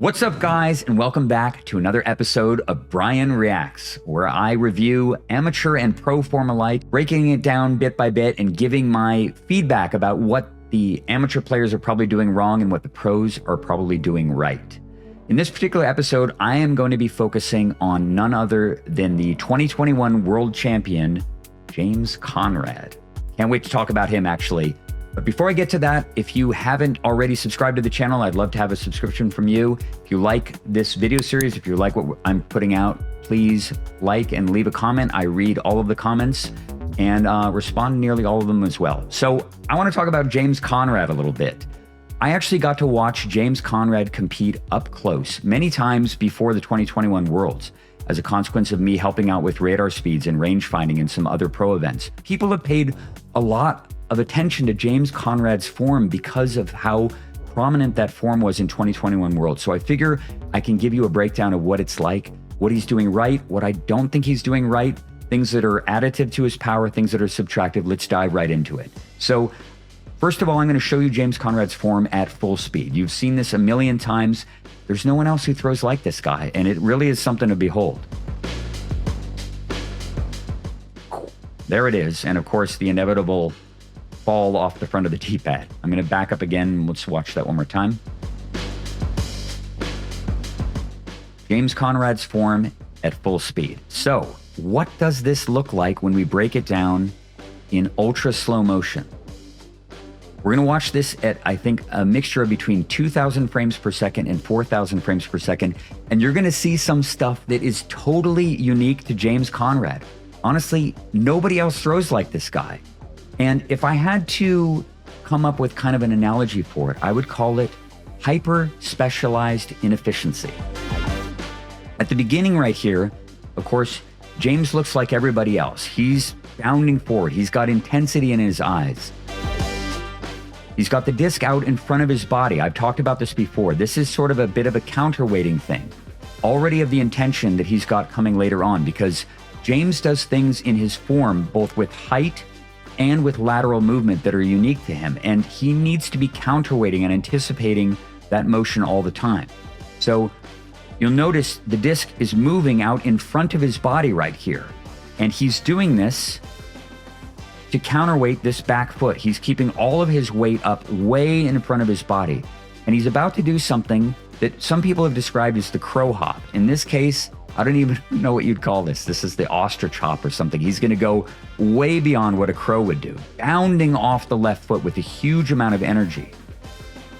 What's up, guys, and welcome back to another episode of Brian Reacts, where I review amateur and pro form alike, breaking it down bit by bit and giving my feedback about what the amateur players are probably doing wrong and what the pros are probably doing right. In this particular episode, I am going to be focusing on none other than the 2021 world champion, James Conrad. Can't wait to talk about him, actually. But before I get to that, if you haven't already subscribed to the channel, I'd love to have a subscription from you. If you like this video series, if you like what I'm putting out, please like and leave a comment. I read all of the comments and respond to nearly all of them as well. So I want to talk about James Conrad a little bit. I actually got to watch James Conrad compete up close many times before the 2021 Worlds as a consequence of me helping out with radar speeds and range finding and some other pro events. People have paid a lot of attention to James Conrad's form because of how prominent that form was in 2021 Worlds. So I figure I can give you a breakdown of what it's like, what he's doing right, what I don't think he's doing right, things that are additive to his power, things that are subtractive. Let's dive right into it. So first of all, I'm going to show you James Conrad's form at full speed. You've seen this a million times. There's no one else who throws like this guy, and it really is something to behold. There it is, and of course the inevitable fall off the front of the D-pad. I'm going to back up again, and let's watch that one more time. James Conrad's form at full speed. So what does this look like when we break it down in ultra slow motion? We're going to watch this at, I think, a mixture of between 2,000 frames per second and 4,000 frames per second. And you're going to see some stuff that is totally unique to James Conrad. Honestly, nobody else throws like this guy. And if I had to come up with kind of an analogy for it, I would call it hyper-specialized inefficiency. At the beginning right here, of course, James looks like everybody else. He's bounding forward. He's got intensity in his eyes. He's got the disc out in front of his body. I've talked about this before. This is sort of a bit of a counterweighting thing, already of the intention that he's got coming later on, because James does things in his form, both with height and with lateral movement, that are unique to him. And he needs to be counterweighting and anticipating that motion all the time. So you'll notice the disc is moving out in front of his body right here. And he's doing this to counterweight this back foot. He's keeping all of his weight up way in front of his body. And he's about to do something that some people have described as the crow hop. In this case, I don't even know what you'd call this. This is the ostrich hop or something. He's going to go way beyond what a crow would do, bounding off the left foot with a huge amount of energy,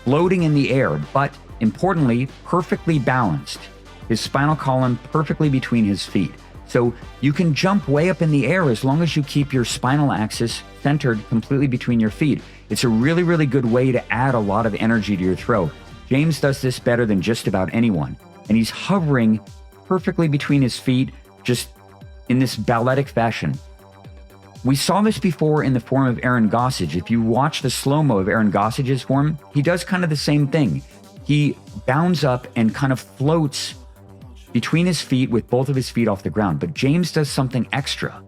floating in the air, but importantly, perfectly balanced. His spinal column perfectly between his feet. So you can jump way up in the air as long as you keep your spinal axis centered completely between your feet. It's a really, really good way to add a lot of energy to your throw. James does this better than just about anyone. And he's hovering perfectly between his feet, just in this balletic fashion. We saw this before in the form of Aaron Gossage. If you watch the slow-mo of Aaron Gossage's form, he does kind of the same thing. He bounds up and kind of floats between his feet with both of his feet off the ground. But James does something extra.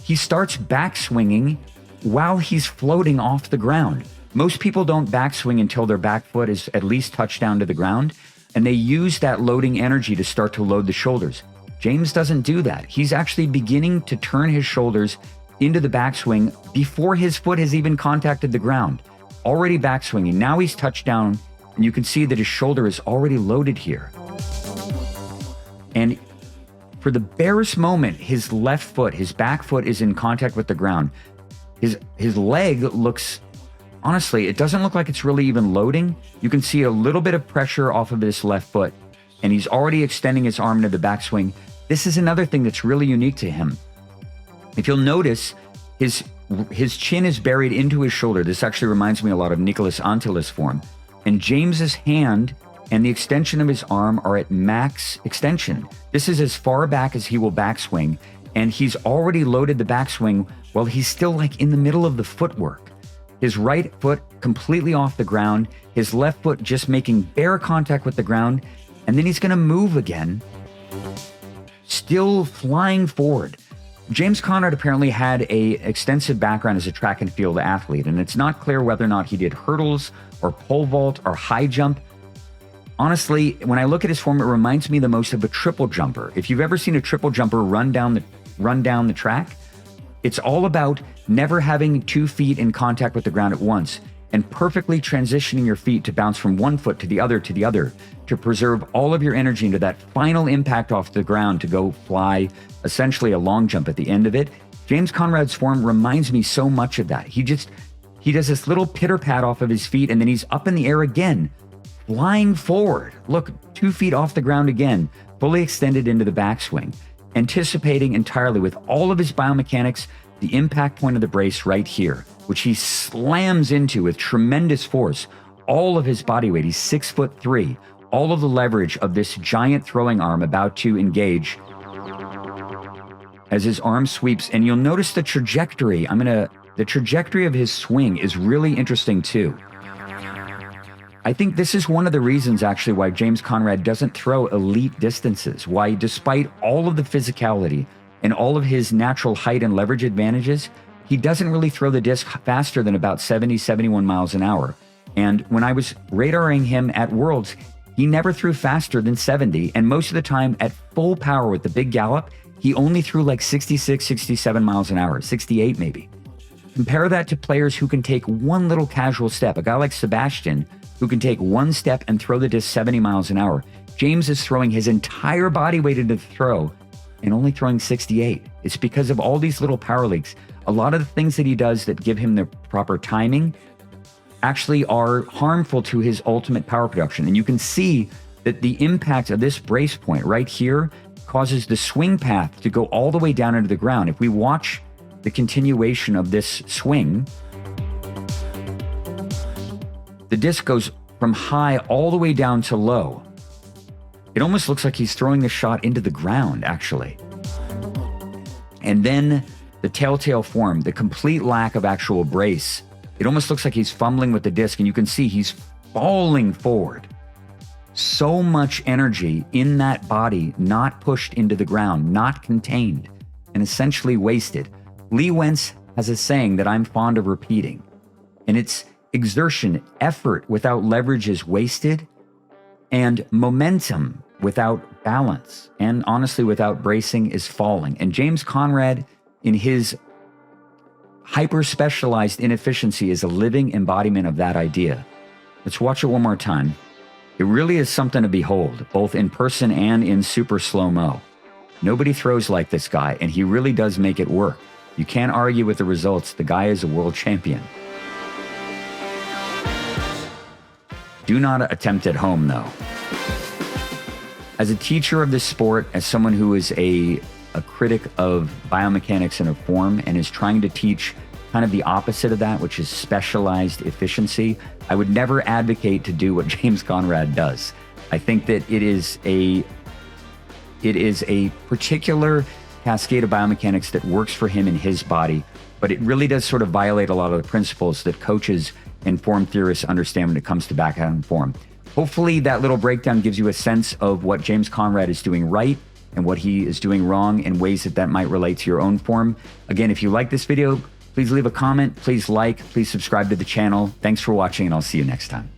He starts backswinging while he's floating off the ground. Most people don't backswing until their back foot is at least touched down to the ground, and they use that loading energy to start to load the shoulders. James doesn't do that. He's actually beginning to turn his shoulders into the backswing before his foot has even contacted the ground. Already backswinging. Now he's touched down, and you can see that his shoulder is already loaded here. And for the barest moment, his left foot, his back foot is in contact with the ground. His leg looks, honestly, it doesn't look like it's really even loading. You can see a little bit of pressure off of this left foot, and he's already extending his arm into the backswing. This is another thing that's really unique to him. If you'll notice, his chin is buried into his shoulder. This actually reminds me a lot of Nicholas Antilla's form. And James's hand and the extension of his arm are at max extension. This is as far back as he will backswing, and he's already loaded the backswing while he's still like in the middle of the footwork. His right foot completely off the ground, his left foot just making bare contact with the ground, and then he's going to move again, still flying forward. James Conrad apparently had an extensive background as a track and field athlete, and it's not clear whether or not he did hurdles or pole vault or high jump. honestly, when I look at his form, it reminds me the most of a triple jumper. If you've ever seen a triple jumper run down the track, it's all about never having 2 feet in contact with the ground at once and perfectly transitioning your feet to bounce from one foot to the other to preserve all of your energy into that final impact off the ground to go fly essentially a long jump at the end of it. James Conrad's form reminds me so much of that. He does this little pitter pat off of his feet and then he's up in the air again, flying forward. Look, 2 feet off the ground again, fully extended into the backswing, anticipating entirely with all of his biomechanics the impact point of the brace right here, which he slams into with tremendous force. All of his body weight, he's 6'3", all of the leverage of this giant throwing arm about to engage as his arm sweeps. And you'll notice the trajectory. The trajectory of his swing is really interesting too. I think this is one of the reasons actually why James Conrad doesn't throw elite distances, why despite all of the physicality and all of his natural height and leverage advantages, he doesn't really throw the disc faster than about 70, 71 miles an hour. And when I was radaring him at Worlds, he never threw faster than 70. And most of the time at full power with the big gallop, he only threw like 66, 67 miles an hour, 68 maybe. Compare that to players who can take one little casual step. A guy like Sebastian, who can take one step and throw the disc 70 miles an hour. James is throwing his entire body weight into the throw and only throwing 68. It's because of all these little power leaks. A lot of the things that he does that give him the proper timing actually are harmful to his ultimate power production. And you can see that the impact of this brace point right here causes the swing path to go all the way down into the ground. If we watch the continuation of this swing, the disc goes from high all the way down to low. It almost looks like he's throwing the shot into the ground, actually. And then the telltale form, the complete lack of actual brace, it almost looks like he's fumbling with the disc, and you can see he's falling forward. So much energy in that body, not pushed into the ground, not contained, and essentially wasted. Lee Wentz has a saying that I'm fond of repeating, and it's exertion, effort without leverage is wasted, and momentum without balance, and honestly without bracing, is falling. And James Conrad, in his hyper-specialized inefficiency, is a living embodiment of that idea. Let's watch it one more time. It really is something to behold, both in person and in super slow-mo. Nobody throws like this guy, and he really does make it work. You can't argue with the results. The guy is a world champion. Do not attempt at home, though. As a teacher of this sport, as someone who is a critic of biomechanics and of form and is trying to teach kind of the opposite of that, which is specialized efficiency, I would never advocate to do what James Conrad does. I think that it is a particular cascade of biomechanics that works for him in his body, but it really does sort of violate a lot of the principles that coaches and form theorists understand when it comes to backhand form. Hopefully that little breakdown gives you a sense of what James Conrad is doing right and what he is doing wrong in ways that might relate to your own form. Again, if you like this video, please leave a comment, please like, please subscribe to the channel. Thanks for watching, and I'll see you next time.